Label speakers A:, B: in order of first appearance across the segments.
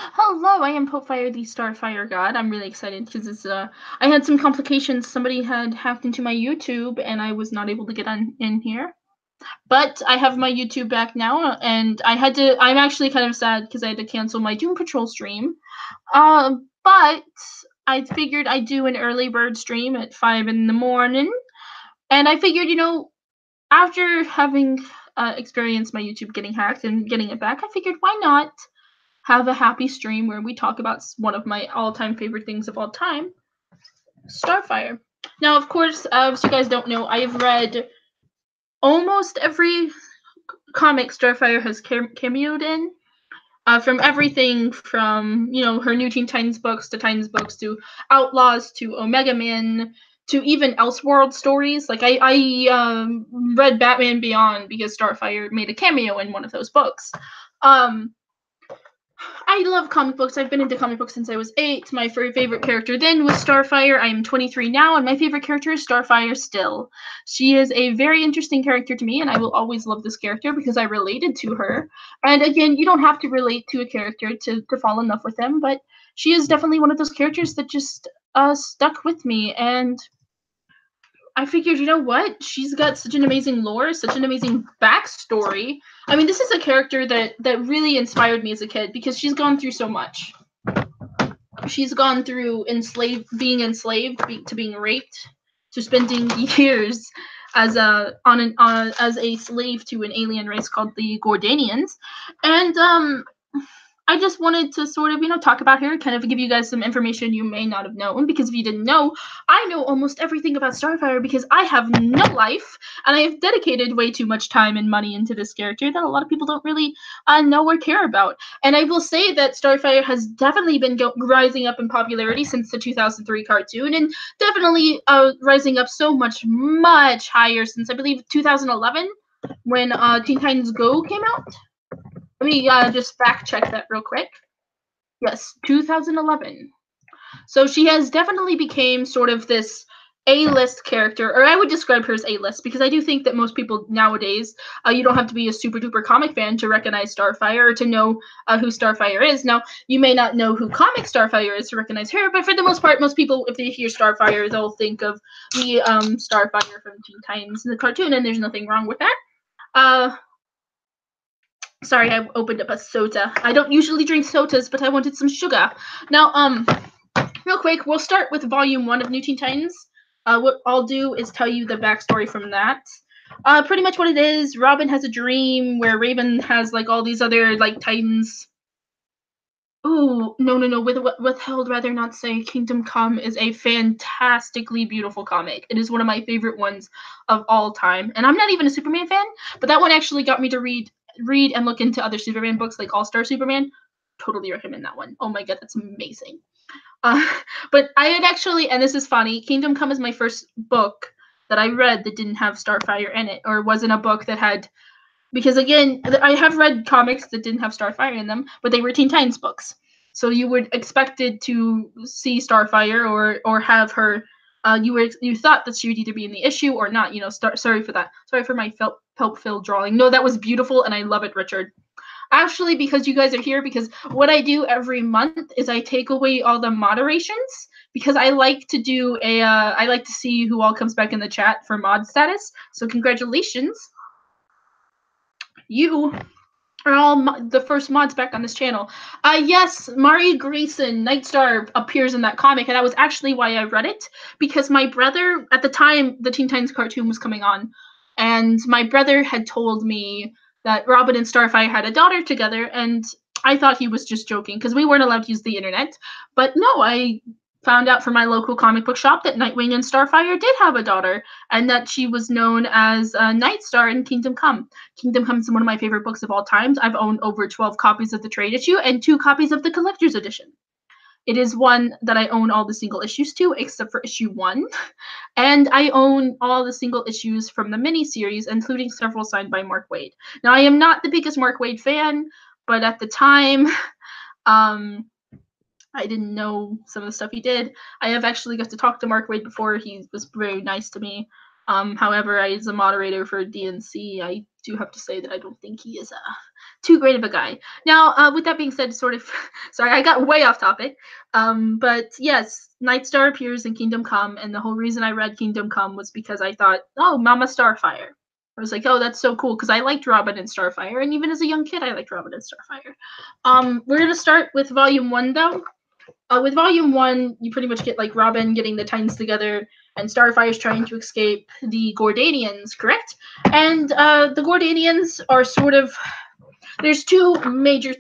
A: Hello, I am Popefire, the Starfire God. I'm really excited because I had some complications. Somebody had hacked into my YouTube, and I was not able to get in here. But I have my YouTube back now, and I'm actually kind of sad because I had to cancel my Doom Patrol stream. But I figured I'd do an early bird stream at 5 in the morning, and I figured, after having experienced my YouTube getting hacked and getting it back, I figured why not have a happy stream where we talk about one of my all-time favorite things of all time, Starfire. Now, of course, as you guys don't know, I have read almost every comic Starfire has cameoed in. From everything from, her New Teen Titans books to Outlaws to Omega Man to even Elseworld stories. Like, I read Batman Beyond because Starfire made a cameo in one of those books. I love comic books. I've been into comic books since I was 8. My favorite character then was Starfire. I am 23 now, and my favorite character is Starfire still. She is a very interesting character to me, and I will always love this character because I related to her. And again, you don't have to relate to a character to fall in love with them, but she is definitely one of those characters that just stuck with me, and I figured, you know what? She's got such an amazing lore, such an amazing backstory. I mean, this is a character that really inspired me as a kid because she's gone through so much. She's gone through being enslaved, to being raped, to spending years as as a slave to an alien race called the Gordanians, and I just wanted to sort of, talk about her, kind of give you guys some information you may not have known, because if you didn't know, I know almost everything about Starfire because I have no life, and I have dedicated way too much time and money into this character that a lot of people don't really know or care about. And I will say that Starfire has definitely been rising up in popularity since the 2003 cartoon, and definitely rising up so much higher since, I believe, 2011, when Teen Titans Go came out. Let me just fact check that real quick. Yes, 2011. So she has definitely became sort of this A-list character, or I would describe her as A-list, because I do think that most people nowadays, you don't have to be a super duper comic fan to recognize Starfire or to know who Starfire is. Now, you may not know who comic Starfire is to recognize her, but for the most part, most people, if they hear Starfire, they'll think of the Starfire from Teen Titans in the cartoon, and there's nothing wrong with that. Sorry, I opened up a soda. I don't usually drink sodas, but I wanted some sugar. Now, real quick, we'll start with Volume 1 of New Teen Titans. What I'll do is tell you the backstory from that. Pretty much what it is, Robin has a dream where Raven has, like, all these other, like, Titans. Ooh, no, withheld rather not say. Kingdom Come is a fantastically beautiful comic. It is one of my favorite ones of all time. And I'm not even a Superman fan, but that one actually got me to read and look into other Superman books, like All-Star Superman. Totally recommend that one. Oh my god, that's amazing. But I had actually, and this is funny, Kingdom Come is my first book that I read that didn't have Starfire in it, or wasn't a book that had, because again, I have read comics that didn't have Starfire in them, but they were Teen Titans books. So you would expected to see Starfire or have her. You thought that she would either be in the issue or not. Sorry for that. Sorry for my felt-filled drawing. No, that was beautiful, and I love it, Richard. Actually, because you guys are here, because what I do every month is I take away all the moderations, because I like to do I like to see who all comes back in the chat for mod status. So congratulations. You are all the first mods back on this channel. Yes, Mari Grayson, Nightstar, appears in that comic, and that was actually why I read it, because my brother, at the time the Teen Titans cartoon was coming on, and my brother had told me that Robin and Starfire had a daughter together, and I thought he was just joking, because we weren't allowed to use the internet. But no, I found out from my local comic book shop that Nightwing and Starfire did have a daughter, and that she was known as Nightstar in Kingdom Come. Kingdom Come is one of my favorite books of all times. I've owned over 12 copies of the trade issue and 2 copies of the collector's edition. It is one that I own all the single issues to, except for issue 1. And I own all the single issues from the miniseries, including several signed by Mark Waid. Now, I am not the biggest Mark Waid fan, but at the time, I didn't know some of the stuff he did. I have actually got to talk to Mark Waid before. He was very nice to me. However, as a moderator for DNC, I do have to say that I don't think he is too great of a guy. Now, with that being said, sort of, sorry, I got way off topic. But yes, Nightstar appears in Kingdom Come, and the whole reason I read Kingdom Come was because I thought, oh, Mama Starfire. I was like, oh, that's so cool, because I liked Robin and Starfire, and even as a young kid, I liked Robin and Starfire. We're gonna start with Volume 1, though. With Volume 1, you pretty much get like Robin getting the Titans together, and Starfire's trying to escape the Gordanians, correct? And the Gordanians are sort of there's two major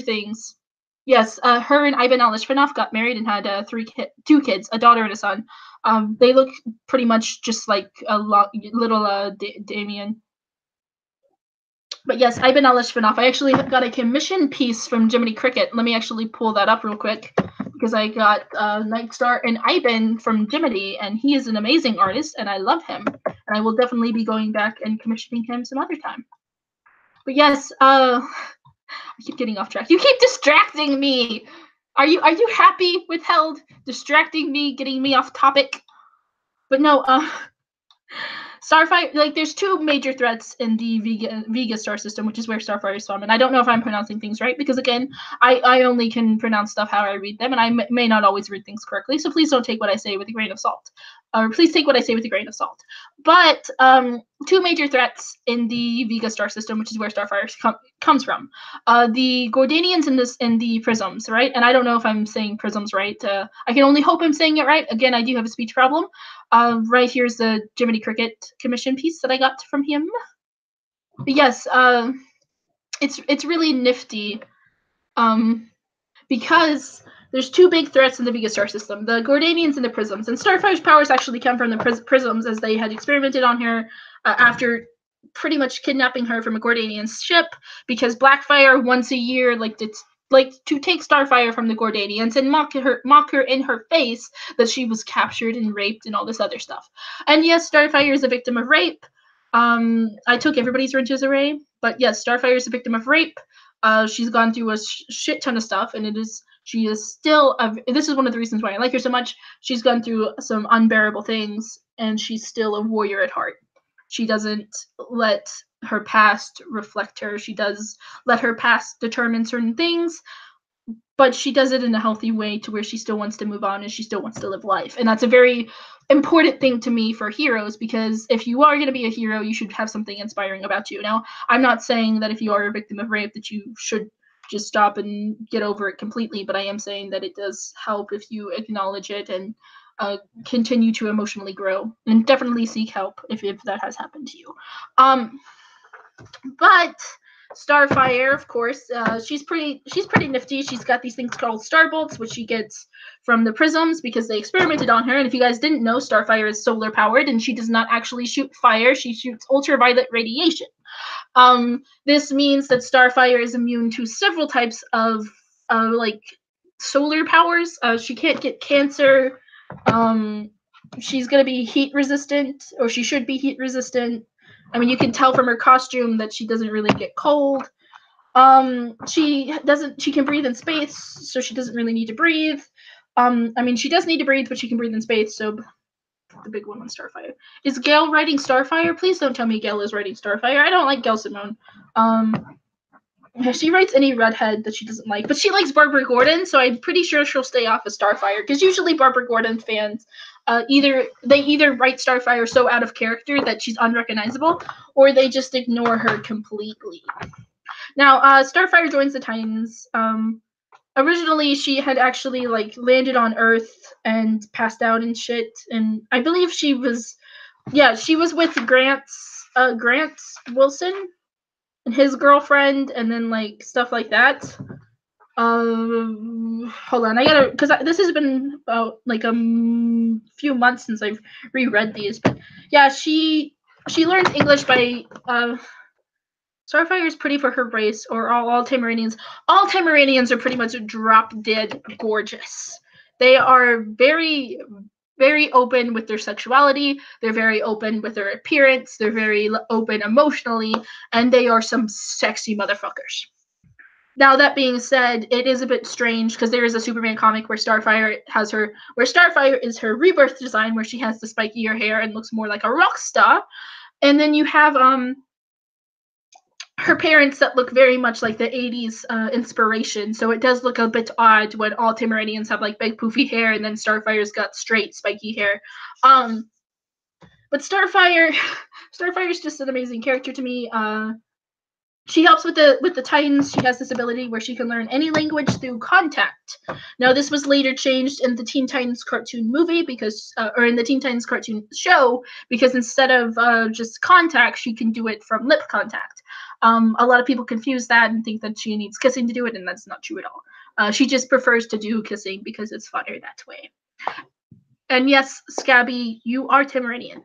A: things. Yes, her and Ivan Alishvanov got married and had two kids, a daughter and a son. They look pretty much just like little Damien. But yes, Ivan Alishvanov. I actually got a commission piece from Jiminy Cricket. Let me actually pull that up real quick because I got Nightstar and Ivan from Jiminy, and he is an amazing artist, and I love him. And I will definitely be going back and commissioning him some other time. But yes, I keep getting off track. You keep distracting me. Are you happy with Held distracting me, getting me off topic? But no, Starfire, like, there's two major threats in the Vega star system, which is where Starfire is from. And I don't know if I'm pronouncing things right because, again, I only can pronounce stuff how I read them, and I may not always read things correctly. So please don't take what I say with a grain of salt. Or please take what I say with a grain of salt. But two major threats in the Vega star system, which is where Starfire comes from. The Gordanians and the Prisms, right? And I don't know if I'm saying Prisms right. I can only hope I'm saying it right. Again, I do have a speech problem. Right here's the Jiminy Cricket commission piece that I got from him. But yes, it's really nifty, because there's two big threats in the Vega star system: the Gordanians and the Prisms. And Starfire's powers actually come from the Prisms, as they had experimented on her after pretty much kidnapping her from a Gordanian ship, because Blackfire once a year like to take Starfire from the Gordanians and mock her in her face that she was captured and raped and all this other stuff. And yes, Starfire is a victim of rape. I took everybody's wrenches array, but yes, Starfire is a victim of rape. She's gone through a shit ton of stuff, and she is still this is one of the reasons why I like her so much. She's gone through some unbearable things, and she's still a warrior at heart. She doesn't let her past reflect her. She does let her past determine certain things, but she does it in a healthy way to where she still wants to move on and she still wants to live life. And that's a very important thing to me for heroes, because if you are going to be a hero, you should have something inspiring about you. Now, I'm not saying that if you are a victim of rape that you should just stop and get over it completely, but I am saying that it does help if you acknowledge it and continue to emotionally grow, and definitely seek help if that has happened to you. But Starfire, of course, she's pretty nifty. She's got these things called star bolts, which she gets from the Prisms because they experimented on her. And if you guys didn't know, Starfire is solar powered, and she does not actually shoot fire. She shoots ultraviolet radiation. This means that Starfire is immune to several types of like solar powers. She can't get cancer. She's gonna be heat resistant, or she should be heat resistant. I mean, you can tell from her costume that she doesn't really get cold. She can breathe in space, so she doesn't really need to breathe. I mean, she does need to breathe, but she can breathe in space, so the big one on Starfire. Is Gail writing Starfire? Please don't tell me Gail is writing Starfire. I don't like Gail Simone. She writes any redhead that she doesn't like, but she likes Barbara Gordon, so I'm pretty sure she'll stay off of Starfire, because usually Barbara Gordon fans either write Starfire so out of character that she's unrecognizable, or they just ignore her completely. Now, Starfire joins the Titans. Originally, she had actually landed on Earth and passed out and shit, and I believe she was with Grant Wilson and his girlfriend, and then stuff like that. Hold on, I gotta, because this has been about a few months since I've reread these, but yeah, she learns English by Starfire is pretty for her race, or all Tamaranians. All Tamaranians are pretty much drop dead gorgeous. They are very, very open with their sexuality. They're very open with their appearance. They're very open emotionally, and they are some sexy motherfuckers. Now, that being said, it is a bit strange because there is a Superman comic where Starfire is her rebirth design, where she has the spikier hair and looks more like a rock star. And then you have her parents that look very much like the 80s inspiration, so it does look a bit odd when all Tamaranians have like big poofy hair and then Starfire's got straight spiky hair. But Starfire's just an amazing character to me. She helps with the Titans. She has this ability where she can learn any language through contact. Now, this was later changed in the Teen Titans cartoon movie or in the Teen Titans cartoon show, because instead of just contact, she can do it from lip contact. A lot of people confuse that and think that she needs kissing to do it, and that's not true at all. She just prefers to do kissing because it's funner that way. And yes, Scabby, you are Tamaranian.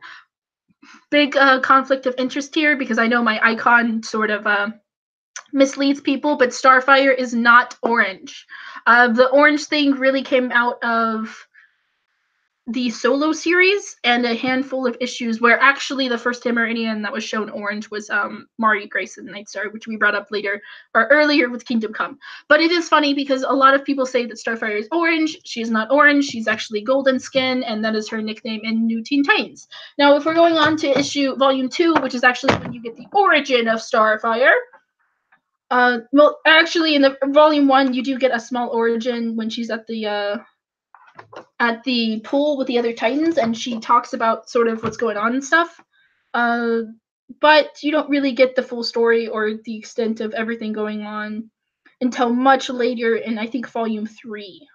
A: Big conflict of interest here, because I know my icon sort of misleads people, but Starfire is not orange. The orange thing really came out of the Solo series and a handful of issues where actually the first Tamaranian that was shown orange was Mari Grayson Nightstar, which we brought up later or earlier with Kingdom Come. But it is funny because a lot of people say that Starfire is orange. She is not orange. She's actually golden skin, and that is her nickname in New Teen Titans. Now, if we're going on to Volume 2, which is actually when you get the origin of Starfire, well, actually, in the Volume 1, you do get a small origin when she's at the pool with the other Titans, and she talks about sort of what's going on and stuff. But you don't really get the full story or the extent of everything going on until much later in, I think, Volume 3.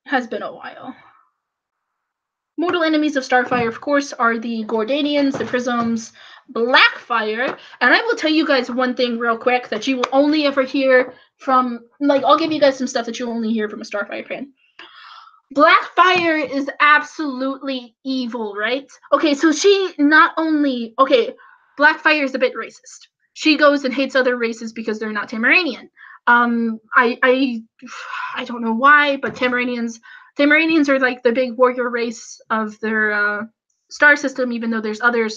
A: Has been a while. Mortal enemies of Starfire, of course, are the Gordanians, the Prisms, Blackfire, and I will tell you guys one thing real quick that you will only ever hear from, like, I'll give you guys some stuff that you'll only hear from a Starfire fan. Blackfire is absolutely evil, right? Okay, so she not only, Blackfire is a bit racist. She goes and hates other races because they're not Tamaranian. I don't know why, but Tamaranians are like the big warrior race of their star system, even though there's other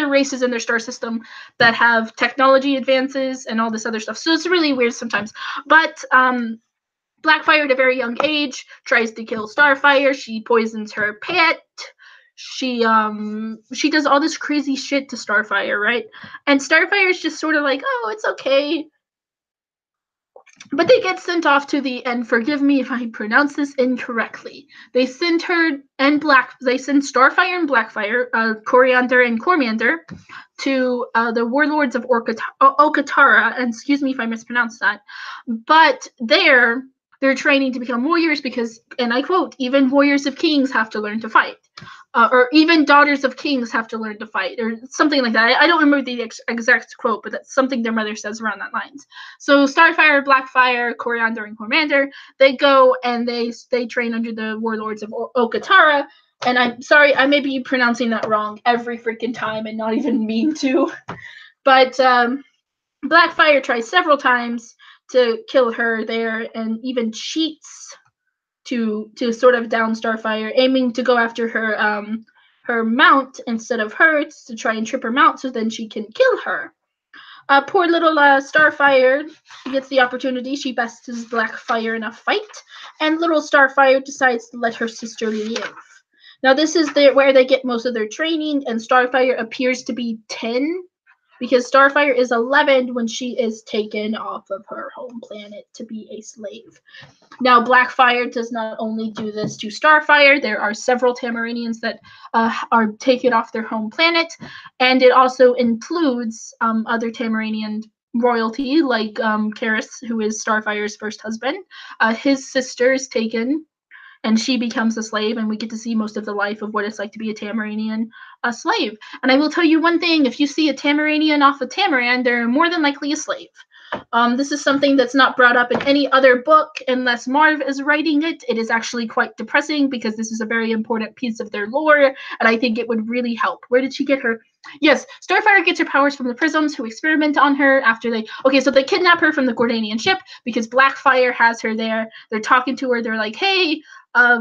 A: races in their star system that have technology advances and all this other stuff. So it's really weird sometimes. But Blackfire at a very young age tries to kill Starfire. She poisons her pet. She does all this crazy shit to Starfire, right? And Starfire is just sort of like, oh, it's okay. But they get sent off to and forgive me if I pronounce this incorrectly. They send Starfire and Blackfire, Coriander and Cormander, to the warlords of Okatara, and excuse me if I mispronounced that. But they're training to become warriors because, and I quote, even warriors of kings have to learn to fight. Or even daughters of kings have to learn to fight, or something like that. I don't remember the exact quote, but that's something their mother says around that lines. So Starfire, Blackfire, Coriander, and Cormander, they go and they train under the warlords of Okatara. And I'm sorry, I may be pronouncing that wrong every freaking time and not even mean to. But Blackfire tries several times to kill her there, and even cheats to sort of down Starfire, aiming to go after her mount instead of her, to try and trip her mount so then she can kill her. Poor little Starfire gets the opportunity. She bests Blackfire in a fight, and little Starfire decides to let her sister live. Now this is where they get most of their training, and Starfire appears to be 10, because Starfire is 11 when she is taken off of her home planet to be a slave. Now, Blackfire does not only do this to Starfire. There are several Tamaranians that are taken off their home planet, and it also includes other Tamaranian royalty, like Karis, who is Starfire's first husband. His sister is taken, and she becomes a slave, and we get to see most of the life of what it's like to be a Tamaranian slave. And I will tell you one thing, if you see a Tamaranian off of Tamaran, they're more than likely a slave. This is something that's not brought up in any other book unless Marv is writing it. It is actually quite depressing because this is a very important piece of their lore, and I think it would really help. Where did she get her? Yes, Starfire gets her powers from the Prisms, who experiment on her after they kidnap her from the Gordanian ship because Blackfire has her there. They're talking to her. They're like, hey,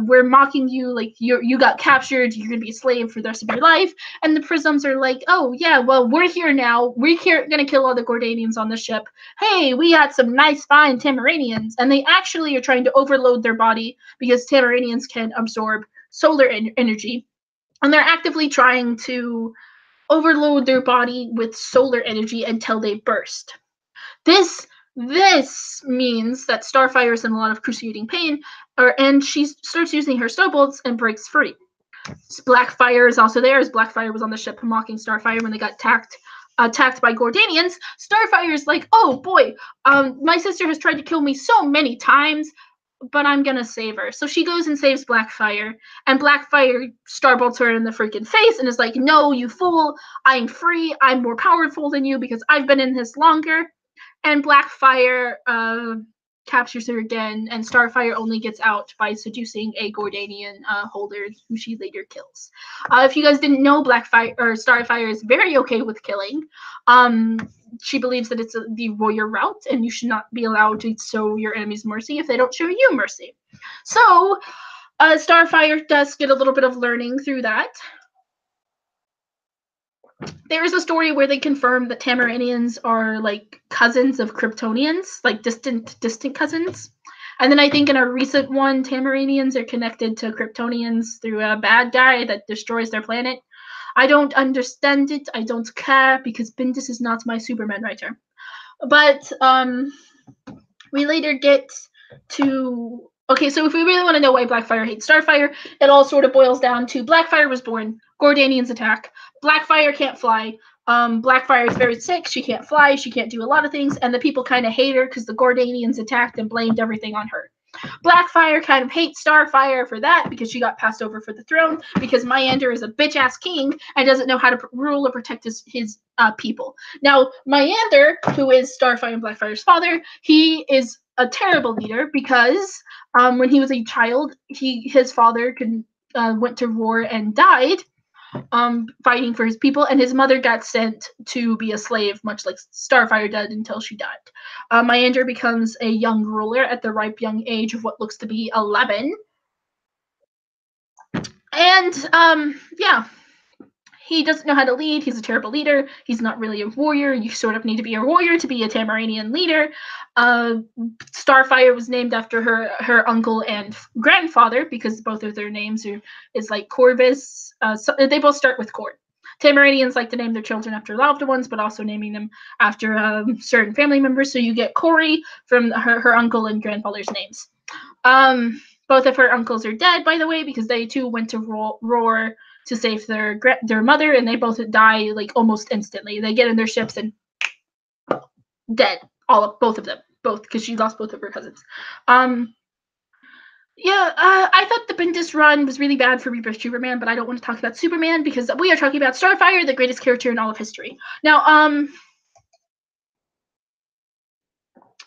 A: we're mocking you, like you got captured, you're gonna be a slave for the rest of your life. And the Prisms are like, oh yeah, well, we're here now, gonna kill all the Gordanians on the ship. Hey, we got some nice fine Tamaranians. And they actually are trying to overload their body because Tamaranians can absorb solar energy, and they're actively trying to overload their body with solar energy until they burst. This means that Starfire is in a lot of cruciating pain, and she starts using her snow bolts and breaks free. Blackfire is also there, as Blackfire was on the ship mocking Starfire when they got attacked by Gordanians. Starfire is like, oh boy, my sister has tried to kill me so many times, but I'm gonna save her. So she goes and saves Blackfire, and Blackfire starbolts her in the freaking face and is like, no, you fool, I'm free, I'm more powerful than you because I've been in this longer. And Blackfire captures her again, and Starfire only gets out by seducing a Gordanian holder who she later kills. If you guys didn't know, Starfire is very okay with killing. She believes that it's the warrior route, and you should not be allowed to show your enemies mercy if they don't show you mercy. So, Starfire does get a little bit of learning through that. There is a story where they confirm that Tamaranians are like cousins of Kryptonians, like distant cousins. And then I think in a recent one, Tamaranians are connected to Kryptonians through a bad guy that destroys their planet. I don't understand it. I don't care because Bendis is not my Superman writer. But we later get to okay, so if we really want to know why Blackfire hates Starfire, it all sort of boils down to Blackfire was born, Gordanians attack, Blackfire can't fly, Blackfire is very sick, she can't fly, she can't do a lot of things, and the people kind of hate her because the Gordanians attacked and blamed everything on her. Blackfire kind of hates Starfire for that because she got passed over for the throne because Myander is a bitch-ass king and doesn't know how to rule or protect his people. Now, Myander, who is Starfire and Blackfire's father, he is a terrible leader because when he was a child, his father went to war and died fighting for his people, and his mother got sent to be a slave, much like Starfire did until she died. Myander becomes a young ruler at the ripe young age of what looks to be 11. And yeah, he doesn't know how to lead. He's a terrible leader. He's not really a warrior. You sort of need to be a warrior to be a Tamaranian leader. Starfire was named after her uncle and grandfather because both of their names is like Corvus. So they both start with Cord. Tamaranians like to name their children after loved ones, but also naming them after certain family members. So you get Corey from her uncle and grandfather's names. Both of her uncles are dead, by the way, because they too went to Roar to save their mother, and they both die like almost instantly. They get in their ships and dead, both of them, because she lost both of her cousins. Yeah, I thought the Bendis run was really bad for Rebirth Superman, but I don't want to talk about Superman because we are talking about Starfire, the greatest character in all of history. Now,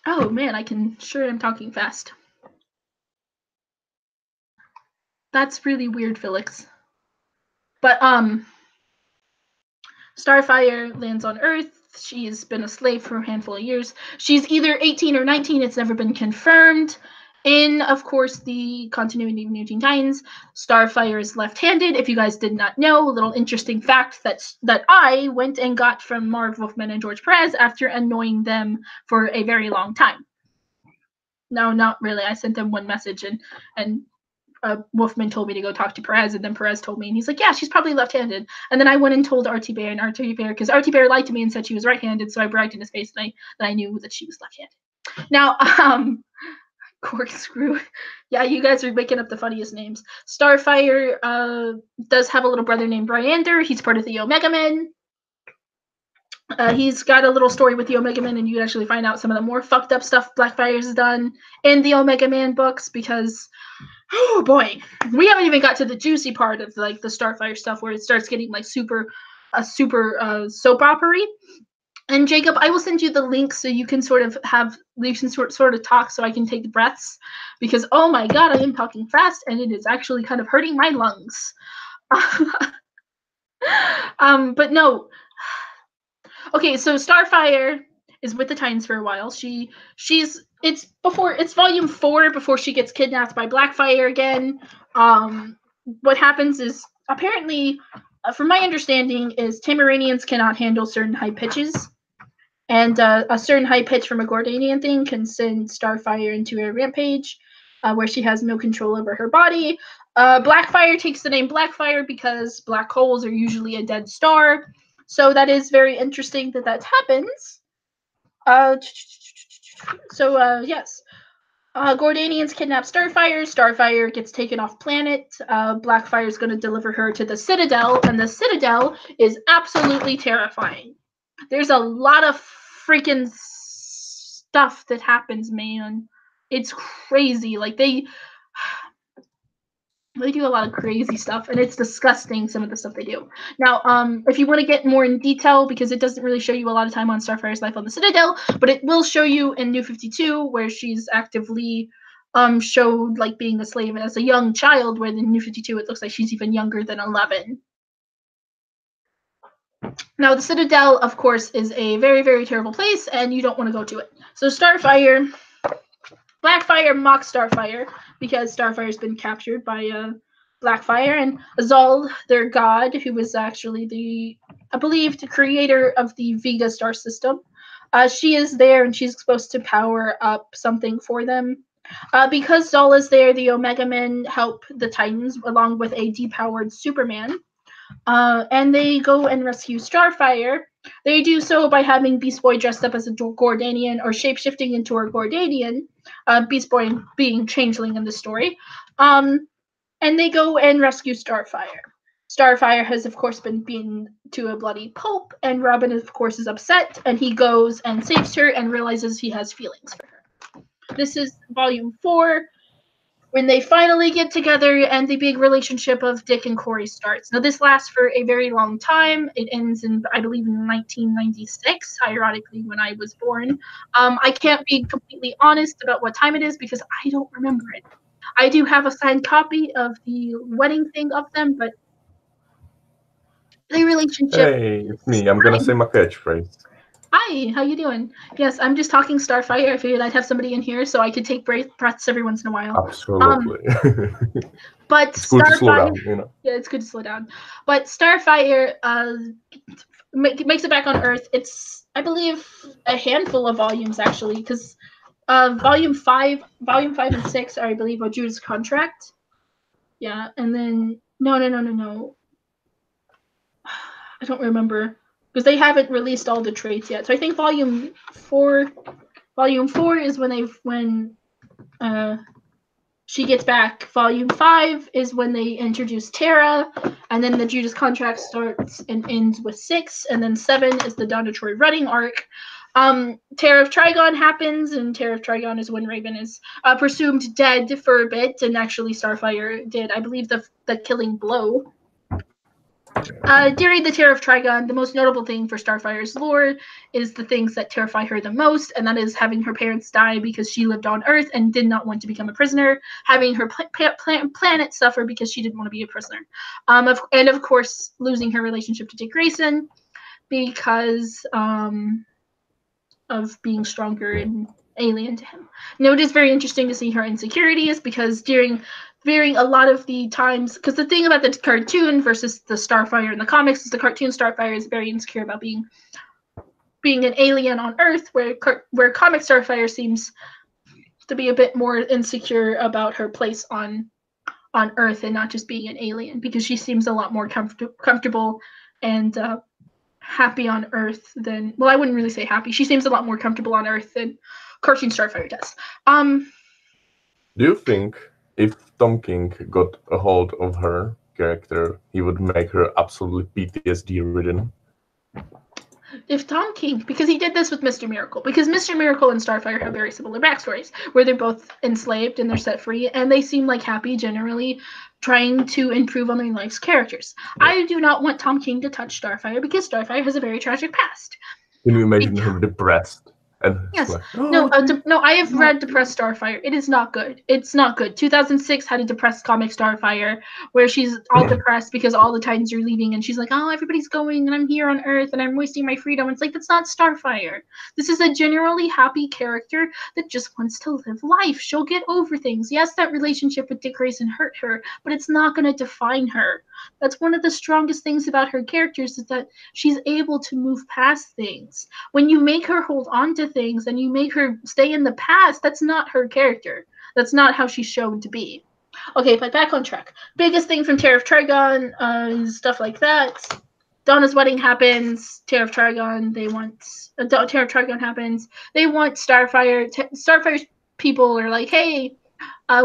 A: oh man, I'm talking fast. That's really weird, Felix. But Starfire lands on Earth. She's been a slave for a handful of years. She's either 18 or 19. It's never been confirmed. In, of course, the continuity of New Teen Titans, Starfire is left-handed. If you guys did not know, a little interesting fact that I went and got from Marv Wolfman and George Perez after annoying them for a very long time. No, not really. I sent them one message and Wolfman told me to go talk to Perez, and then Perez told me, and he's like, yeah, she's probably left-handed. And then I went and told RT Bear, and RT Bear, because RT Bear lied to me and said she was right-handed, so I bragged in his face that I knew that she was left-handed. Now, Corkscrew. Yeah, you guys are making up the funniest names. Starfire does have a little brother named Bryander. He's part of the Omega Men. He's got a little story with the Omega Men, and you can actually find out some of the more fucked up stuff Blackfire's done in the Omega Man books because oh boy, we haven't even got to the juicy part of like the Starfire stuff where it starts getting like super soap opera-y. And Jacob, I will send you the link so you can sort of talk so I can take breaths because oh my god, I am talking fast and it is actually kind of hurting my lungs. But no. Okay, so Starfire is with the Titans for a while. It's volume 4 before she gets kidnapped by Blackfire again. What happens is apparently, from my understanding, is Tamaranians cannot handle certain high pitches, and a certain high pitch from a Gordanian thing can send Starfire into a rampage, where she has no control over her body. Blackfire takes the name Blackfire because black holes are usually a dead star. So that is very interesting that happens. Yes. Gordanians kidnap Starfire. Starfire gets taken off planet. Blackfire is going to deliver her to the Citadel, and the Citadel is absolutely terrifying. There's a lot of freaking stuff that happens, man. It's crazy. Like they do a lot of crazy stuff, and it's disgusting, some of the stuff they do. Now, if you want to get more in detail, because it doesn't really show you a lot of time on Starfire's life on the Citadel, but it will show you in New 52, where she's actively showed like being a slave as a young child, where in New 52 it looks like she's even younger than 11. Now, the Citadel, of course, is a very, very terrible place, and you don't want to go to it. So Starfire, Blackfire mocks Starfire because Starfire's been captured by Blackfire, and Azal, their god, who was actually I believe, the creator of the Vega star system. She is there, and she's supposed to power up something for them. Because Zal is there, the Omega Men help the Titans along with a depowered Superman. And they go and rescue Starfire. They do so by having Beast Boy dressed up as a Gordanian or shapeshifting into a Gordanian, Beast Boy being changeling in the story. And they go and rescue Starfire. Starfire has, of course, been beaten to a bloody pulp, and Robin, of course, is upset, and he goes and saves her and realizes he has feelings for her. This is Volume 4, when they finally get together and the big relationship of Dick and Corey starts. Now, this lasts for a very long time. It ends in, I believe, in 1996, ironically, when I was born. I can't be completely honest about what time it is because I don't remember it. I do have a signed copy of the wedding thing of them, but the relationship.
B: Hey, it's me. I'm gonna say my catchphrase.
A: Hi, how you doing? Yes, I'm just talking Starfire. I figured I'd have somebody in here so I could take breaths every once in a while.
B: Absolutely.
A: But
B: It's good to slow
A: Starfire,
B: down,
A: yeah, it's good to slow down. But Starfire makes it back on Earth. It's, I believe, a handful of volumes actually, because volume 5 and 6 are, I believe, a Judas contract. Yeah, and then no. I don't remember because they haven't released all the traits yet. So I think volume 4 is when she gets back. Volume 5 is when they introduce Terra, and then the Judas contract starts and ends with 6, and then 7 is the Donna Troy running arc. Terror of Trigon happens, and Terror of Trigon is when Raven is presumed dead for a bit, and actually Starfire did, I believe, the killing blow. During the Terror of Trigon, the most notable thing for Starfire's lore is the things that terrify her the most, and that is having her parents die because she lived on Earth and did not want to become a prisoner, having her planet suffer because she didn't want to be a prisoner, and of course losing her relationship to Dick Grayson because of being stronger and alien to him. Now, it is very interesting to see her insecurities because during a lot of the times, because the thing about the cartoon versus the Starfire in the comics is the cartoon Starfire is very insecure about being an alien on Earth, where comic Starfire seems to be a bit more insecure about her place on Earth and not just being an alien, because she seems a lot more comfortable and happy on Earth than, well, I wouldn't really say happy. She seems a lot more comfortable on Earth than cartoon Starfire does.
B: Do you think if Tom King got a hold of her character, he would make her absolutely PTSD ridden?
A: If Tom King, because he did this with Mr. Miracle, because Mr. Miracle and Starfire have very similar backstories, where they're both enslaved and they're set free, and they seem like happy, generally trying to improve on their life's characters. Yeah. I do not want Tom King to touch Starfire because Starfire has a very tragic past.
B: Can you imagine her depressed? And
A: yes.
B: Like,
A: no, I have read Depressed Starfire. It is not good. It's not good. 2006 had a depressed comic Starfire where she's all depressed because all the Titans are leaving, and she's like, oh, everybody's going, and I'm here on Earth, and I'm wasting my freedom. It's like, that's not Starfire. This is a generally happy character that just wants to live life. She'll get over things. Yes, that relationship with Dick Grayson hurt her, but it's not going to define her. That's one of the strongest things about her characters, is that she's able to move past things. When you make her hold on to things and you make her stay in the past, that's not her character. That's not how she's shown to be. Okay, but back on track. Biggest thing from Terror of Trigon is stuff like that. Donna's wedding happens. Terror of Trigon. Terror of Trigon happens. They want Starfire. Starfire's people are like, hey,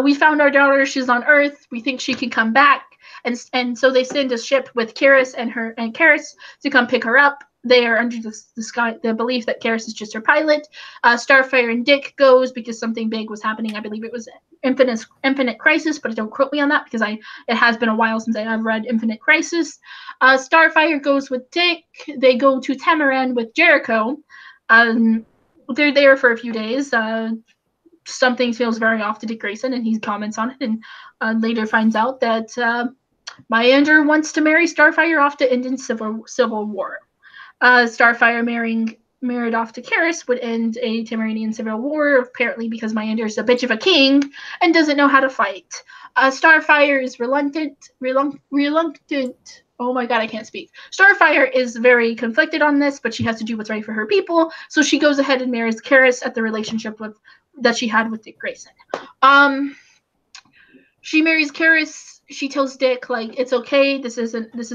A: we found our daughter. She's on Earth. We think she can come back. And so they send a ship with Karis and Karis to come pick her up. They are under the belief that Karis is just her pilot. Starfire and Dick goes because something big was happening. I believe it was Infinite Crisis, but don't quote me on that because it has been a while since I have read Infinite Crisis. Starfire goes with Dick. They go to Tamaran with Jericho. They're there for a few days. Something feels very off to Dick Grayson, and he comments on it, and later finds out that Myander wants to marry Starfire off to end in civil war. Starfire married off to Karis would end a Tamaranian civil war, apparently because Myander is a bitch of a king and doesn't know how to fight. Starfire is reluctant. Oh my god, I can't speak. Starfire is very conflicted on this, but she has to do what's right for her people, so she goes ahead and marries Karis at the relationship that she had with Dick Grayson. She marries Karis. She tells Dick, like, it's okay. This is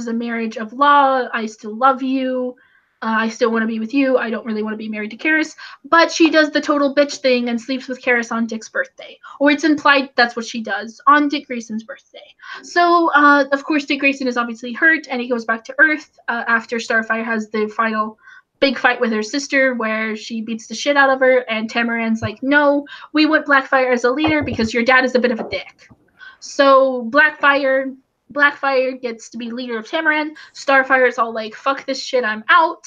A: a marriage of law. I still love you. I still want to be with you. I don't really want to be married to Karis. But she does the total bitch thing and sleeps with Karis on Dick's birthday. Or it's implied that's what she does on Dick Grayson's birthday. So, of course, Dick Grayson is obviously hurt, and he goes back to Earth after Starfire has the final big fight with her sister where she beats the shit out of her, and Tamaran's like, no, we want Blackfire as a leader because your dad is a bit of a dick. So Blackfire gets to be leader of Tamaran. Starfire is all like, fuck this shit, I'm out.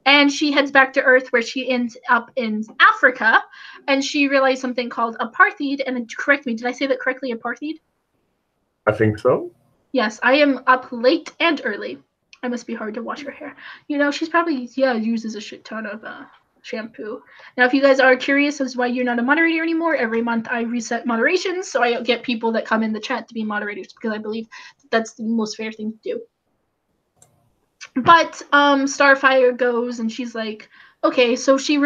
A: And she heads back to Earth where she ends up in Africa, and she realized something called apartheid. And correct me, did I say that correctly, apartheid?
B: I think so.
A: Yes, I am up late and early. I must be hard to wash her hair. She's probably, uses a shit ton of shampoo. Now, if you guys are curious as to why you're not a moderator anymore, every month I reset moderations, so I get people that come in the chat to be moderators because I believe that's the most fair thing to do. But Starfire goes and she's like, okay, so she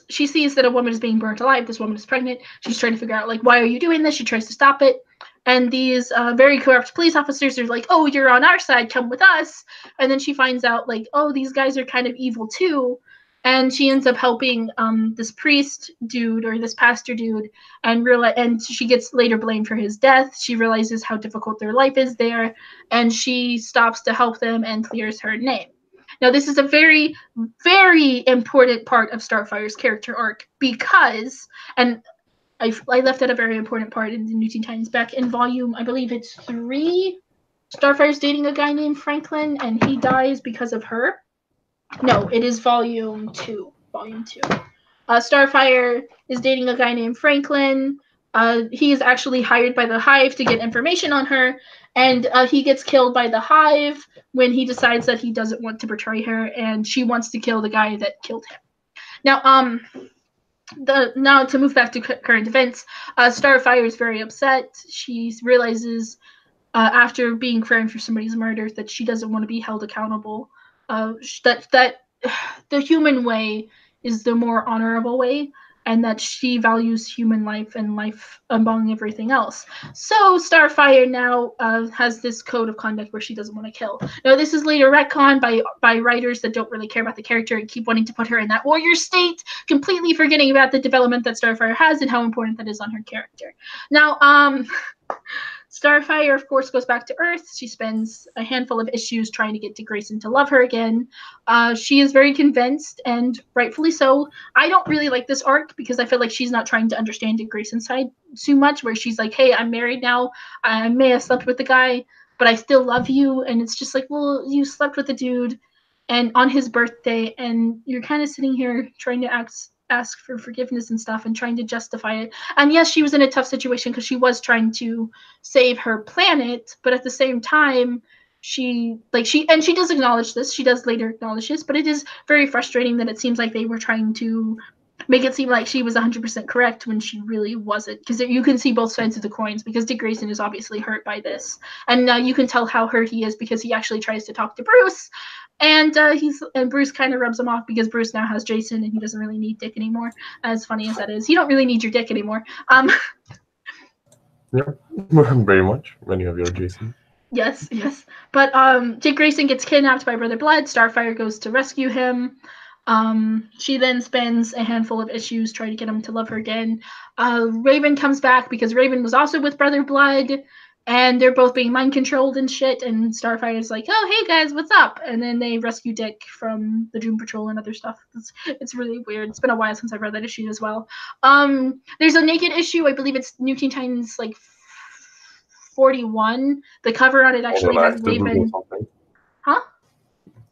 A: sees that a woman is being burnt alive. This woman is pregnant. She's trying to figure out, like, why are you doing this? She tries to stop it. And these very corrupt police officers are like, oh, you're on our side, come with us. And then she finds out, like, oh, these guys are kind of evil too. And she ends up helping this priest dude or this pastor dude, and she gets later blamed for his death. She realizes how difficult their life is there, and she stops to help them and clears her name. Now, this is a very, very important part of Starfire's character arc because, and I left out a very important part in the New Teen Titans back in volume, I believe it's 3. Starfire's dating a guy named Franklin, and he dies because of her. No, it is volume 2. Starfire is dating a guy named Franklin. He is actually hired by the Hive to get information on her, and he gets killed by the Hive when he decides that he doesn't want to betray her, and she wants to kill the guy that killed him. Now, now to move back to current events, Starfire is very upset. She realizes after being framed for somebody's murder that she doesn't want to be held accountable. That the human way is the more honorable way, and that she values human life and life among everything else. So Starfire now has this code of conduct where she doesn't want to kill. Now, this is later retconned by writers that don't really care about the character and keep wanting to put her in that warrior state, completely forgetting about the development that Starfire has and how important that is on her character. Now, Starfire, of course, goes back to Earth. She spends a handful of issues trying to get Dick Grayson to love her again. She is very convinced, and rightfully so. I don't really like this arc because I feel like she's not trying to understand Dick Grayson's side too much, where she's like, hey, I'm married now. I may have slept with the guy, but I still love you. And it's just like, well, you slept with the dude and on his birthday, and you're kind of sitting here trying to ask for forgiveness and stuff and trying to justify it. And yes, she was in a tough situation because she was trying to save her planet, but at the same time, she does acknowledge this. She does later acknowledge this, but it is very frustrating that it seems like they were trying to make it seem like she was 100% correct when she really wasn't, because you can see both sides of the coins, because Dick Grayson is obviously hurt by this, and you can tell how hurt he is because he actually tries to talk to Bruce, and Bruce kind of rubs him off because Bruce now has Jason and he doesn't really need Dick anymore. As funny as that is, you don't really need your Dick anymore.
B: Yeah, very much when you have your Jason.
A: Yes, yes. But Dick Grayson gets kidnapped by Brother Blood. Starfire goes to rescue him. She then spends a handful of issues trying to get him to love her again. Raven comes back because Raven was also with Brother Blood, and they're both being mind controlled and shit. And Starfire's like, "Oh, hey guys, what's up?" And then they rescue Dick from the Doom Patrol and other stuff. It's really weird. It's been a while since I've read that issue as well. There's a naked issue. I believe it's New Teen Titans like 41. The cover on it actually has Raven. Huh?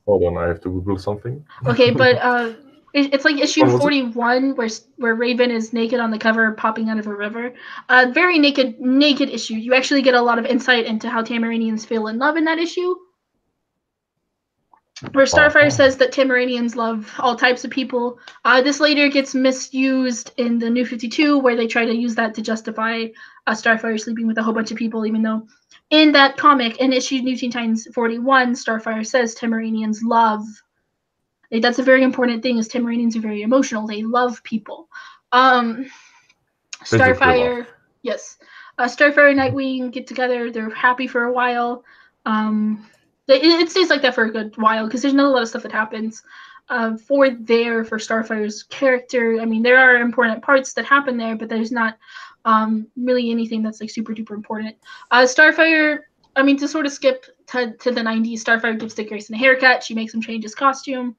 B: Hold on, I have to Google something.
A: Okay, but it's like issue 41 where Raven is naked on the cover, popping out of a river. Very naked issue. You actually get a lot of insight into how Tamaranians feel in love in that issue. Where Starfire says that Tamaranians love all types of people. This later gets misused in the New 52, where they try to use that to justify Starfire sleeping with a whole bunch of people, even though in that comic, in issue New Teen Titans 41, Starfire says Tamaranians love. That's a very important thing, is Tamaranians are very emotional. They love people. Starfire, yes. Starfire and Nightwing get together. They're happy for a while. It stays like that for a good while because there's not a lot of stuff that happens for Starfire's character. I mean, there are important parts that happen there, but there's not really anything that's like super duper important. Starfire, I mean, to sort of skip to the 90s, Starfire gives Dick Grayson a haircut. She makes him change his costume.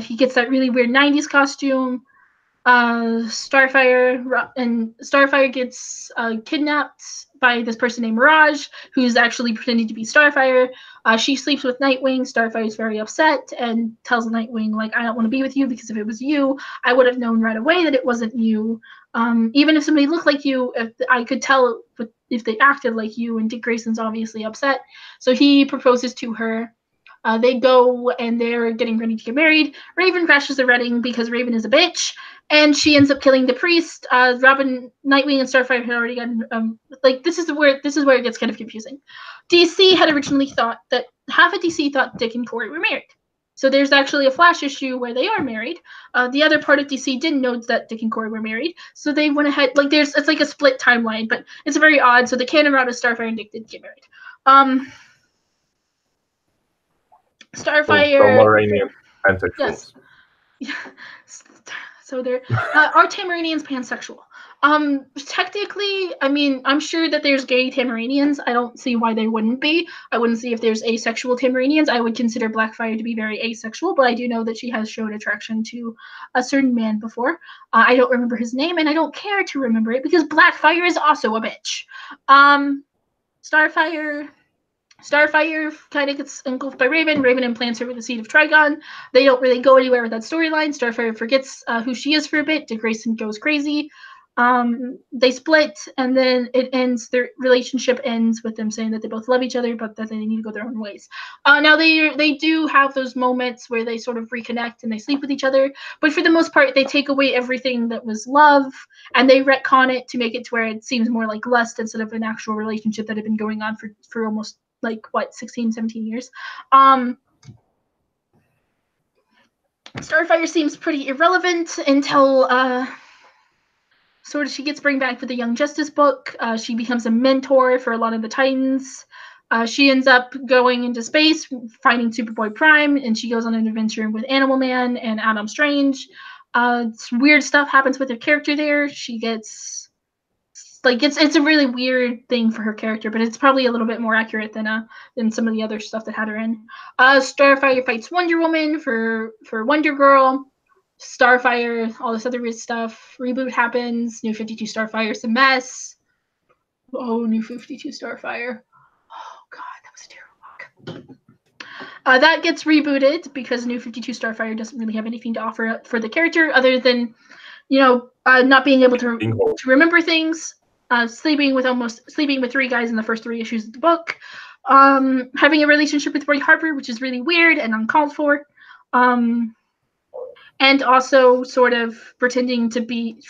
A: He gets that really weird 90s costume. Starfire gets kidnapped by this person named Mirage, who's actually pretending to be Starfire. She sleeps with Nightwing. Starfire is very upset and tells Nightwing, like, I don't want to be with you because if it was you, I would have known right away that it wasn't you. Even if somebody looked like you, I could tell if they acted like you, and Dick Grayson's obviously upset. So he proposes to her. They go and they're getting ready to get married. Raven crashes the wedding because Raven is a bitch, and she ends up killing the priest. Robin, Nightwing, and Starfire had already gotten this is where it gets kind of confusing. DC had originally thought that half of DC thought Dick and Corey were married. So there's actually a Flash issue where they are married. The other part of DC didn't know that Dick and Corey were married, so they went ahead. It's like a split timeline, but it's very odd. So the canon route is Starfire and Dick did get married. Starfire.
B: Pansexuals.
A: Yes. So they're are Tamaranians pansexual? Technically, I mean, I'm sure that there's gay Tamaranians. I don't see why they wouldn't be. I wouldn't see if there's asexual Tamaranians. I would consider Blackfire to be very asexual, but I do know that she has shown attraction to a certain man before. I don't remember his name, and I don't care to remember it because Blackfire is also a bitch. Starfire kind of gets engulfed by Raven. Raven implants her with the seed of Trigon. They don't really go anywhere with that storyline. Starfire forgets who she is for a bit. Dick Grayson goes crazy. They split, and then it ends. Their relationship ends with them saying that they both love each other, but that they need to go their own ways. Now they do have those moments where they sort of reconnect and they sleep with each other, but for the most part, they take away everything that was love and they retcon it to make it to where it seems more like lust instead of an actual relationship that had been going on for almost 16, 17 years. Starfire seems pretty irrelevant until she gets bring back for the Young Justice book. She becomes a mentor for a lot of the Titans. She ends up going into space, finding Superboy Prime, and she goes on an adventure with Animal Man and Adam Strange. Weird stuff happens with her character there. She gets it's a really weird thing for her character, but it's probably a little bit more accurate than some of the other stuff that had her in. Starfire fights Wonder Woman for Wonder Girl. Starfire, all this other weird stuff. Reboot happens. New 52 Starfire's a mess. Oh, New 52 Starfire. Oh god, that was a terrible book. That gets rebooted because New 52 Starfire doesn't really have anything to offer for the character other than, not being able to remember things. Sleeping with 3 guys in the first 3 issues of the book, having a relationship with Roy Harper, which is really weird and uncalled for, and also sort of pretending to be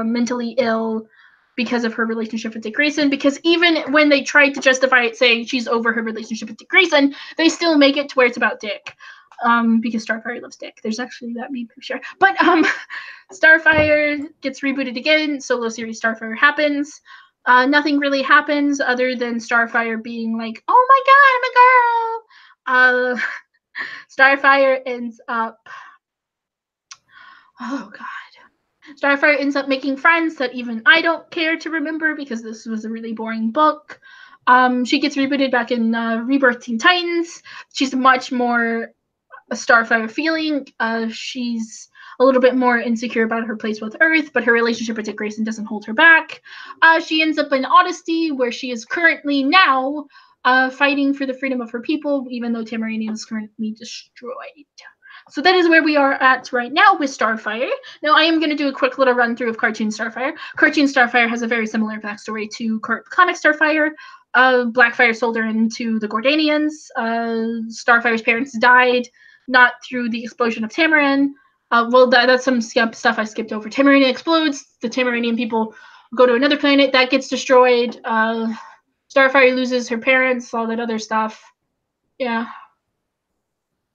A: mentally ill because of her relationship with Dick Grayson. Because even when they tried to justify it, saying she's over her relationship with Dick Grayson, they still make it to where it's about Dick. Because Starfire loves Dick. There's actually that meme picture. But Starfire gets rebooted again. Solo series Starfire happens. Nothing really happens other than Starfire being like, "Oh my god, I'm a girl." Starfire ends up. Oh god. Starfire ends up making friends that even I don't care to remember because this was a really boring book. She gets rebooted back in Rebirth Teen Titans. She's much more a Starfire feeling. She's a little bit more insecure about her place with Earth, but her relationship with Dick Grayson doesn't hold her back. She ends up in Odyssey, where she is currently now fighting for the freedom of her people, even though Tamaranian is currently destroyed. So that is where we are at right now with Starfire. Now I am going to do a quick little run through of Cartoon Starfire. Cartoon Starfire has a very similar backstory to comic Starfire. Blackfire sold her into the Gordanians. Starfire's parents died, not through the explosion of Tamaran. Well, that's some stuff I skipped over. Tamaranian explodes. The Tamaranian people go to another planet. That gets destroyed. Starfire loses her parents, all that other stuff. Yeah.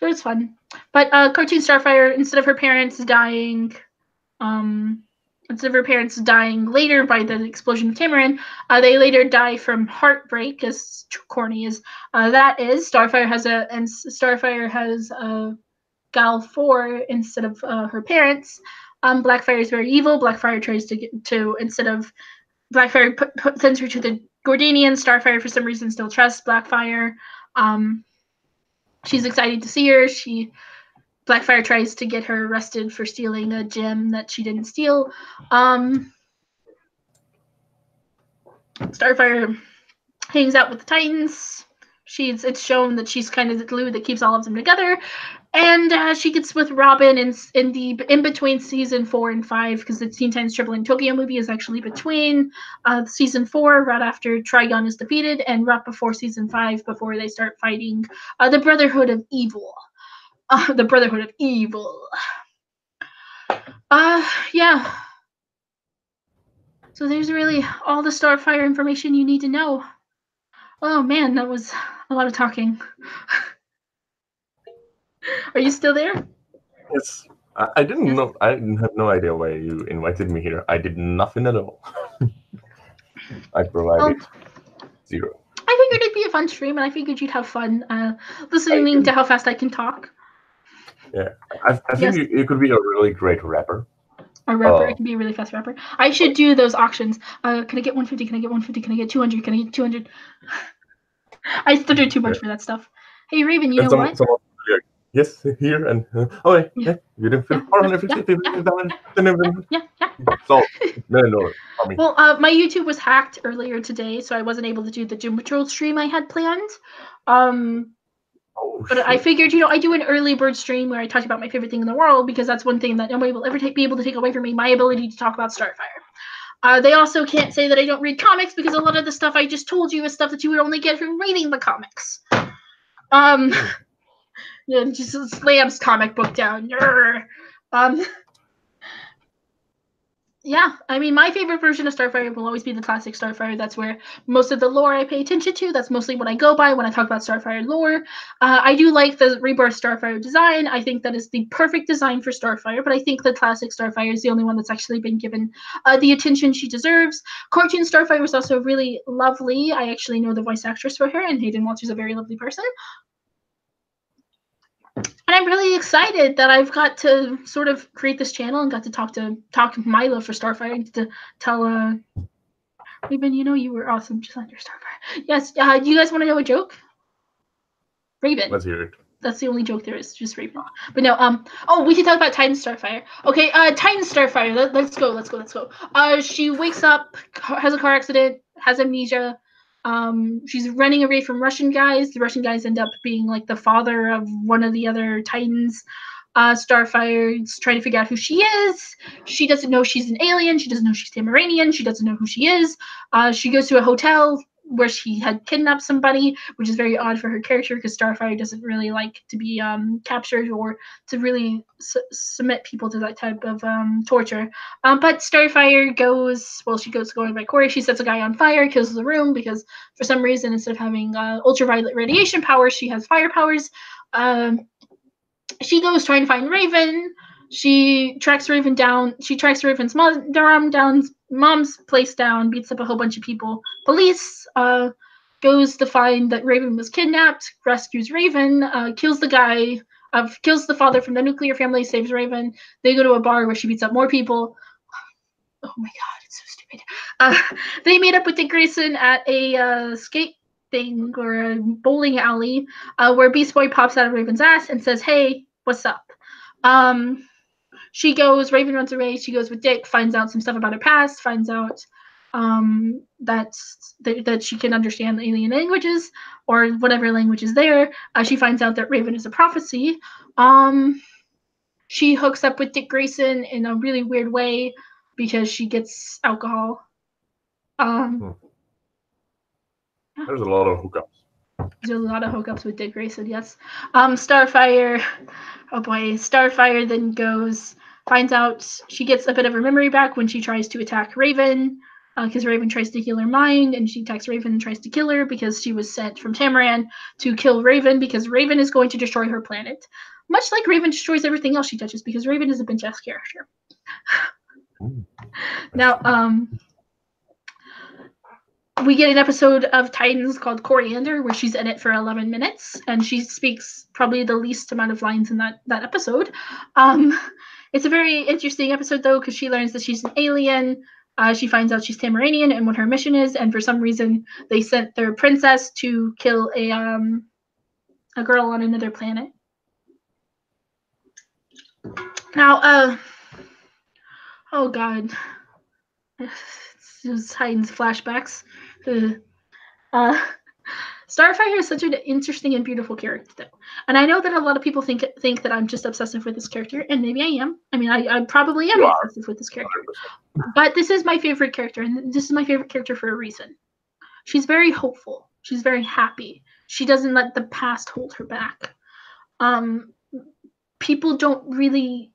A: So it's fun. But Cartoon Starfire, instead of her parents dying, later by the explosion of Tamaran, they later die from heartbreak, as corny as that is. Starfire has a Gal 4 instead of her parents. Blackfire is very evil. Blackfire tries to instead of Blackfire sends her to the Gordanians. Starfire for some reason still trusts Blackfire. She's excited to see her. Blackfire tries to get her arrested for stealing a gem that she didn't steal. Starfire hangs out with the Titans. It's shown that she's kind of the glue that keeps all of them together. And she gets with Robin in between season 4 and 5, because the Teen Titans Trouble in Tokyo movie is actually between season 4, right after Trigon is defeated, and right before season 5, before they start fighting the Brotherhood of Evil. The Brotherhood of Evil. Yeah. So there's really all the Starfire information you need to know. Oh man, that was a lot of talking. Are you still there?
B: Yes. I didn't know. I have no idea why you invited me here. I did nothing at all. I provided zero.
A: I figured it'd be a fun stream, and I figured you'd have fun listening to how fast I can talk.
B: Yeah, I think you could be a really great rapper.
A: A rapper, I can be a really fast rapper. I should do those auctions. Can I get 150? Can I get 150? Can I get 200? Can I get 200? I stutter too much for that stuff. Hey Raven, you know what?
B: Yes, here and okay. Yeah, you didn't feel 450.
A: Yeah.
B: So no.
A: Well, my YouTube was hacked earlier today, so I wasn't able to do the Doom Patrol stream I had planned. But I figured, I do an early bird stream where I talk about my favorite thing in the world, because that's one thing that nobody will ever be able to take away from me, my ability to talk about Starfire. They also can't say that I don't read comics, because a lot of the stuff I just told you is stuff that you would only get from reading the comics. Yeah, just slams comic book down. Yeah, I mean, my favorite version of Starfire will always be the classic Starfire. That's where most of the lore I pay attention to. That's mostly what I go by when I talk about Starfire lore. I do like the Rebirth Starfire design. I think that is the perfect design for Starfire, but I think the classic Starfire is the only one that's actually been given the attention she deserves. Cartoon Starfire was also really lovely. I actually know the voice actress for her, and Hayden Walsh is a very lovely person. And I'm really excited that I've got to sort of create this channel and got to talk my love for Starfire and to tell Raven, you were awesome just under Starfire. Yes, do you guys want to know a joke? Raven.
B: Let's hear it.
A: That's the only joke there is, just Raven. But no, we should talk about Titan Starfire. Okay, Titan Starfire, let's go. She wakes up, has a car accident, has amnesia. She's running away from Russian guys. The Russian guys end up being like the father of one of the other Titans. Starfire is trying to figure out who she is. She doesn't know she's an alien. She doesn't know she's Tamaranian. She doesn't know who she is. She goes to a hotel where she had kidnapped somebody, which is very odd for her character, because Starfire doesn't really like to be captured or to really submit people to that type of torture. But Starfire goes going by Corey. She sets a guy on fire, kills the room, because for some reason, instead of having ultraviolet radiation powers, she has fire powers. She goes trying to find Raven. She tracks Raven down. She tracks Raven's mom's place down, beats up a whole bunch of people. Police goes to find that Raven was kidnapped, rescues Raven, kills kills the father from the nuclear family, saves Raven. They go to a bar where she beats up more people. Oh my god, it's so stupid. They meet up with Dick Grayson at a skate thing or a bowling alley where Beast Boy pops out of Raven's ass and says, "Hey, what's up?" Raven runs away. She goes with Dick, finds out some stuff about her past, finds out that she can understand alien languages or whatever language is there. She finds out that Raven is a prophecy. She hooks up with Dick Grayson in a really weird way because she gets alcohol.
B: There's a lot of hookups.
A: There's a lot of hookups with Dick Grayson, yes. Starfire, oh boy, Starfire then finds out she gets a bit of her memory back when she tries to attack Raven, because Raven tries to heal her mind, and she attacks Raven and tries to kill her because she was sent from Tamaran to kill Raven because Raven is going to destroy her planet. Much like Raven destroys everything else she touches, because Raven is a bitch-ass character. Now, we get an episode of Titans called Coriander where she's in it for 11 minutes and she speaks probably the least amount of lines in that episode. It's a very interesting episode though because she learns that she's an alien. She finds out she's Tamaranian and what her mission is, and for some reason they sent their princess to kill a girl on another planet. Now, oh god. It's Titans flashbacks. Starfire is such an interesting and beautiful character, though. And I know that a lot of people think that I'm just obsessive with this character, and maybe I am. I mean, I probably am obsessive with this character. But this is my favorite character, and this is my favorite character for a reason. She's very hopeful. She's very happy. She doesn't let the past hold her back. People don't really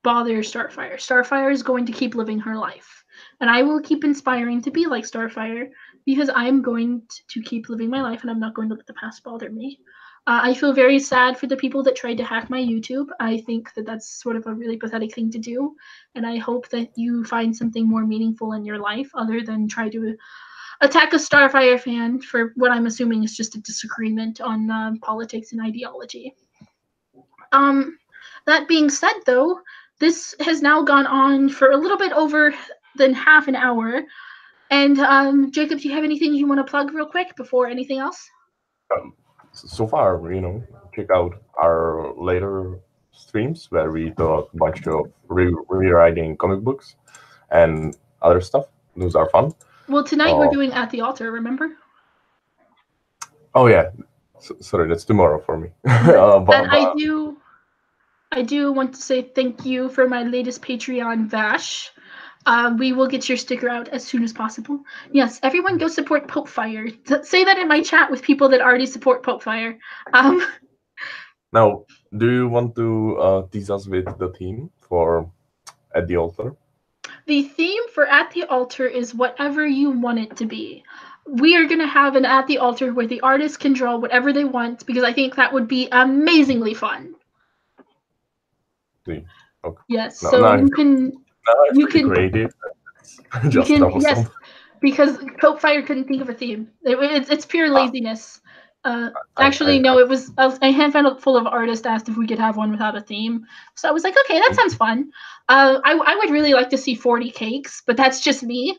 A: bother Starfire. Starfire is going to keep living her life. And I will keep inspiring to be like Starfire because I'm going to keep living my life and I'm not going to let the past bother me. I feel very sad for the people that tried to hack my YouTube. I think that that's sort of a really pathetic thing to do. And I hope that you find something more meaningful in your life other than try to attack a Starfire fan for what I'm assuming is just a disagreement on politics and ideology. That being said, though, this has now gone on for a little bit over than half an hour. And Jacob, do you have anything you want to plug real quick before anything else?
B: So far, check out our later streams where we talk a bunch of rewriting comic books and other stuff. Those are fun.
A: Well, tonight we're doing At the Altar, remember?
B: Oh, yeah. Sorry, that's tomorrow for me.
A: And I do want to say thank you for my latest Patreon, Vash. We will get your sticker out as soon as possible. Yes, everyone go support Popefire. Say that in my chat with people that already support Popefire.
B: Now, do you want to tease us with the theme for At the Altar?
A: The theme for At the Altar is whatever you want it to be. We are going to have an At the Altar where the artist can draw whatever they want because I think that would be amazingly fun.
B: Okay.
A: Yes, you can
B: creative.
A: Yes, because Popefire couldn't think of a theme. It's pure laziness. Actually, no, it was a handful of artists asked if we could have one without a theme. So I was like, okay, that sounds fun. I would really like to see 40 cakes, but that's just me.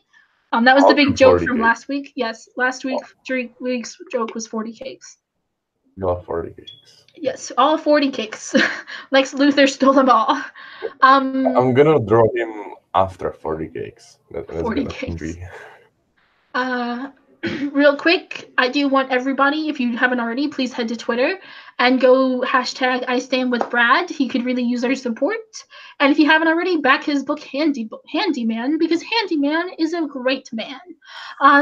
A: That was the big joke from last week. Yes, last week's joke was 40 cakes.
B: You have 40 cakes.
A: Yes, all 40 cakes. Lex Luthor stole them all.
B: I'm gonna draw him after 40 cakes.
A: 40 cakes. Real quick, I do want everybody, if you haven't already, please head to Twitter and go hashtag I stand with Brad. He could really use our support. And if you haven't already, back his book Handyman, because Handyman is a great man.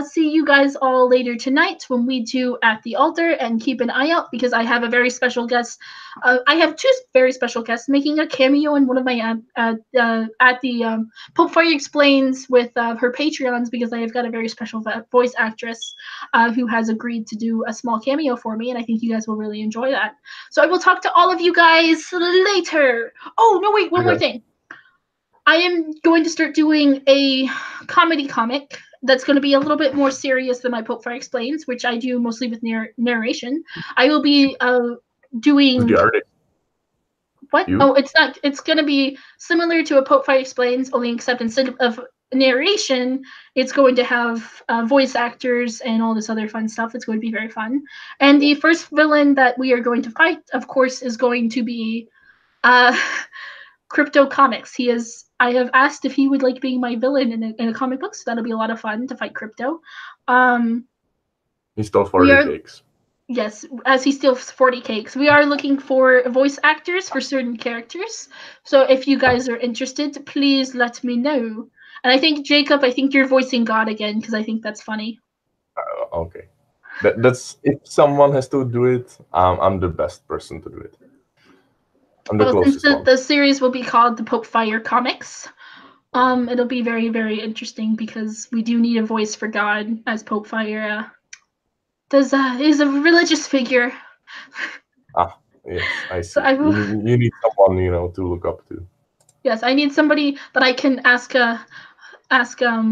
A: See you guys all later tonight when we do At the Altar, and keep an eye out because I have a very special guest. I have two very special guests making a cameo in one of my at the Popefire Explains with her Patreons, because I have got a very special voice actress who has agreed to do a small cameo for me, and I think you guys will really enjoy that. that. So I will talk to all of you guys later. Oh, no, wait, one more
B: Okay.
A: thing. I am going to start doing a comedy comic that's going to be a little bit more serious than my Popefire Explains, which I do mostly with narration. I will be
B: Who's
A: doing
B: the artist?
A: what?
B: You?
A: Oh, it's not. It's going to be similar to a Popefire Explains, only except instead of narration, it's going to have voice actors and all this other fun stuff. It's going to be very fun. And the first villain that we are going to fight, of course, is going to be Crypto Comics. He is. I have asked if he would like being my villain in a comic book, so that'll be a lot of fun to fight Crypto.
B: He stole
A: We
B: 40
A: are
B: cakes.
A: yes, as he steals 40 cakes. We are looking for voice actors for certain characters. So if you guys are interested, please let me know. And I think Jacob, I think you're voicing God again because I think that's funny.
B: Okay. That's if someone has to do it, I'm the best person to do it. I'm the
A: Well, since
B: closest one.
A: the series will be called the Popefire Comics, it'll be very, very interesting because we do need a voice for God, as Popefire is a religious figure.
B: Ah, yes, I
A: So
B: see.
A: I will.
B: You need someone, to look up to.
A: Yes, I need somebody that I can ask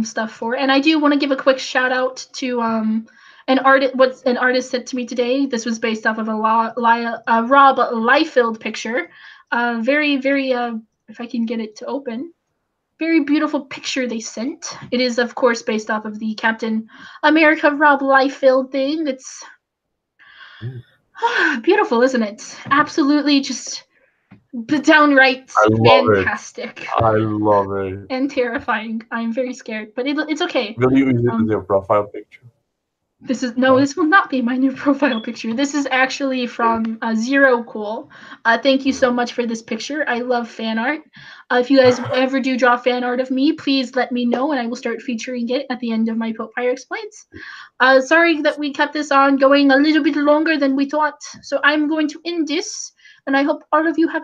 A: stuff for. And I do want to give a quick shout out to an artist sent to me today. This was based off of a Rob Liefeld picture. Very, very if I can get it to open. Very beautiful picture they sent. It is, of course, based off of the Captain America Rob Liefeld thing. It's beautiful, isn't it? Absolutely just downright
B: I love it.
A: fantastic
B: I love it.
A: and terrifying. I'm very scared, but it's okay.
B: Will you use it as
A: Um,
B: your profile picture?
A: no,
B: No?
A: this will not be my new profile picture. This is actually from Zero Cool. Thank you so much for this picture. I love fan art. If you guys ever do draw fan art of me, please let me know, and I will start featuring it at the end of my Popefire Explains. Sorry that we kept this on going a little bit longer than we thought, so I'm going to end this, and I hope all of you have a